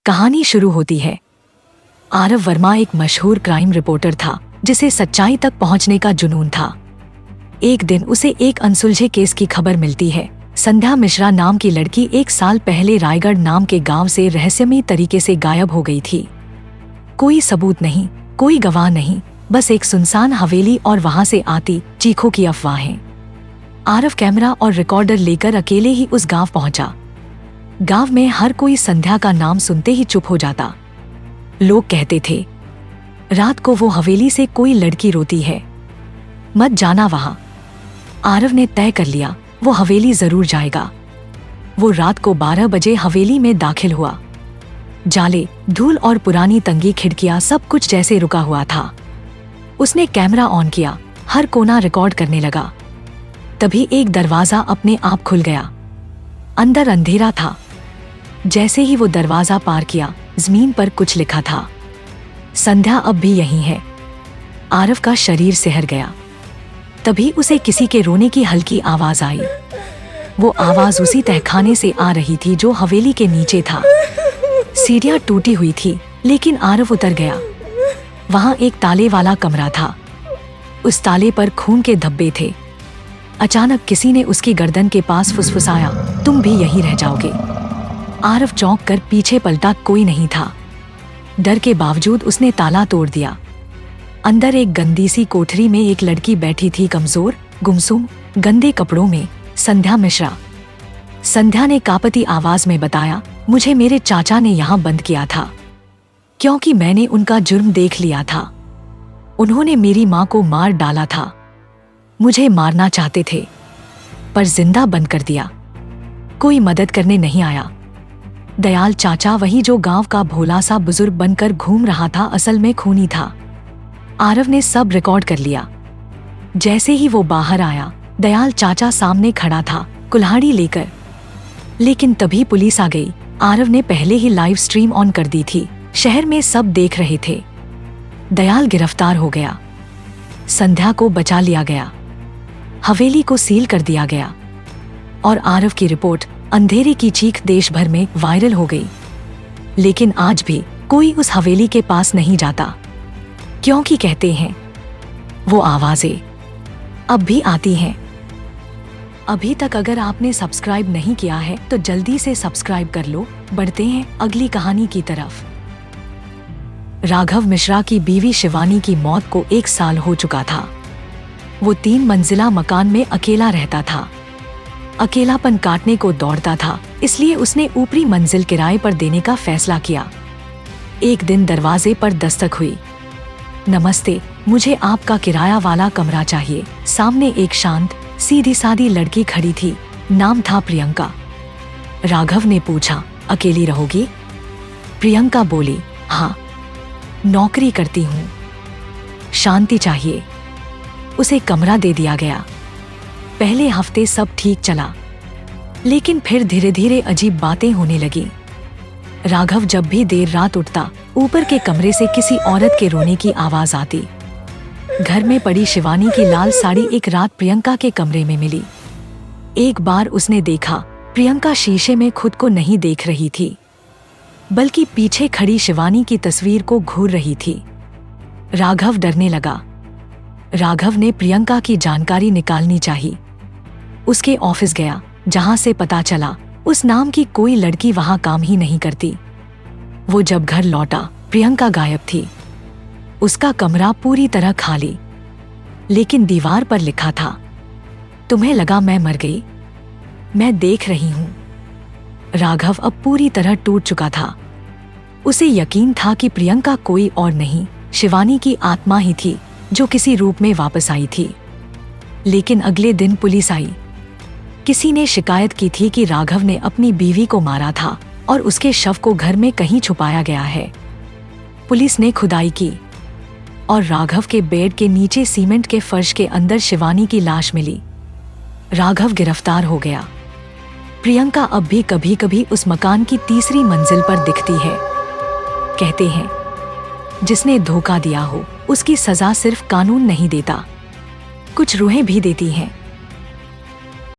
कहानी शुरू होती है। आरव वर्मा एक मशहूर क्राइम रिपोर्टर था जिसे सच्चाई तक पहुंचने का जुनून था। एक दिन उसे एक अनसुलझे केस की खबर मिलती है। संध्या मिश्रा नाम की लड़की 1 साल पहले रायगढ़ नाम के गांव से रहस्यमयी तरीके से गायब हो गई थी। कोई सबूत नहीं, कोई गवाह नहीं, बस एक सुनसान हवेली और वहां से आती चीखों की अफवाहें। आरव कैमरा और रिकॉर्डर लेकर अकेले ही उस गांव पहुंचा। गांव में हर कोई संध्या का नाम सुनते ही चुप हो जाता। लोग कहते थे, रात को वो हवेली से कोई लड़की रोती है, मत जाना वहां। आरव ने तय कर लिया, वो हवेली जरूर जाएगा। वो रात को 12 बजे हवेली में दाखिल हुआ। जाले, धूल और पुरानी तंगी खिड़कियां, सब कुछ जैसे रुका हुआ था। उसने कैमरा ऑन किया, हर कोना रिकॉर्ड करने लगा। तभी एक दरवाजा अपने आप खुल गया। अंदर अंधेरा था। जैसे ही वो दरवाजा पार किया, जमीन पर कुछ लिखा था, संध्या अब भी यहीं है। आरव का शरीर सिहर गया। तभी उसे किसी के रोने की हल्की आवाज आई। वो आवाज उसी तहखाने से आ रही थी जो हवेली के नीचे था। सीढ़ियां टूटी हुई थी, लेकिन आरव उतर गया। वहां एक ताले वाला कमरा था। उस ताले पर खून के धब्बे थे। अचानक किसी ने उसकी गर्दन के पास फुसफुसाया, तुम भी यहीं रह जाओगे। आरव चौंक कर पीछे पलटा, कोई नहीं था। डर के बावजूद उसने ताला तोड़ दिया। अंदर एक गंदी सी कोठरी में एक लड़की बैठी थी, कमजोर, गुमसुम, गंदे कपड़ों में, संध्या मिश्रा। संध्या ने कांपती आवाज में बताया, मुझे मेरे चाचा ने यहाँ बंद किया था क्योंकि मैंने उनका जुर्म देख लिया था। उन्होंने मेरी माँ को मार डाला था। मुझे मारना चाहते थे पर जिंदा बंद कर दिया। कोई मदद करने नहीं आया। दयाल चाचा, वही जो गांव का भोला सा बुजुर्ग बनकर घूम रहा था, असल में खूनी था। आरव ने सब रिकॉर्ड कर लिया। जैसे ही वो बाहर आया, दयाल चाचा सामने खड़ा था, कुल्हाड़ी लेकर। लेकिन तभी पुलिस आ गई। आरव ने पहले ही लाइव स्ट्रीम ऑन कर दी थी। शहर में सब देख रहे थे। दयाल गिरफ्तार हो गया। संध्या को बचा लिया गया। हवेली को सील कर दिया गया और आरव की रिपोर्ट अंधेरे की चीख देश भर में वायरल हो गई। लेकिन आज भी कोई उस हवेली के पास नहीं जाता, क्योंकि कहते हैं वो आवाजें अब भी आती हैं। अभी तक अगर आपने सब्सक्राइब नहीं किया है तो जल्दी से सब्सक्राइब कर लो। बढ़ते हैं अगली कहानी की तरफ। राघव मिश्रा की बीवी शिवानी की मौत को 1 साल हो चुका था। वो 3 मंजिला मकान में अकेला रहता था। अकेलापन काटने को दौड़ता था, इसलिए उसने ऊपरी मंजिल किराए पर देने का फैसला किया। एक दिन दरवाजे पर दस्तक हुई। नमस्ते, मुझे आपका किराया वाला कमरा चाहिए। सामने एक शांत, सीधी सादी लड़की खड़ी थी। नाम था प्रियंका। राघव ने पूछा, अकेली रहोगी? प्रियंका बोली, हाँ, नौकरी करती हूँ, शांति चाहिए। उसे कमरा दे दिया गया। पहले हफ्ते सब ठीक चला, लेकिन फिर धीरे धीरे अजीब बातें होने लगी। राघव जब भी देर रात उठता, ऊपर के कमरे से किसी औरत के रोने की आवाज आती। घर में पड़ी शिवानी की लाल साड़ी एक रात प्रियंका के कमरे में मिली। एक बार उसने देखा, प्रियंका शीशे में खुद को नहीं देख रही थी, बल्कि पीछे खड़ी शिवानी की तस्वीर को घूर रही थी। राघव डरने लगा। राघव ने प्रियंका की जानकारी निकालनी चाहिए। उसके ऑफिस गया, जहां से पता चला उस नाम की कोई लड़की वहां काम ही नहीं करती। वो जब घर लौटा, प्रियंका गायब थी। उसका कमरा पूरी तरह खाली, लेकिन दीवार पर लिखा था, तुम्हें लगा मैं मर गई, मैं देख रही हूं। राघव अब पूरी तरह टूट चुका था। उसे यकीन था कि प्रियंका कोई और नहीं, शिवानी की आत्मा ही थी जो किसी रूप में वापस आई थी। लेकिन अगले दिन पुलिस आई। किसी ने शिकायत की थी कि राघव ने अपनी बीवी को मारा था और उसके शव को घर में कहीं छुपाया गया है। पुलिस ने खुदाई की और राघव के बेड के नीचे सीमेंट के फर्श के अंदर शिवानी की लाश मिली। राघव गिरफ्तार हो गया। प्रियंका अब भी कभी कभी उस मकान की 3री मंजिल पर दिखती है। कहते हैं, जिसने धोखा दिया हो उसकी सजा सिर्फ कानून नहीं देता, कुछ रूहें भी देती हैं।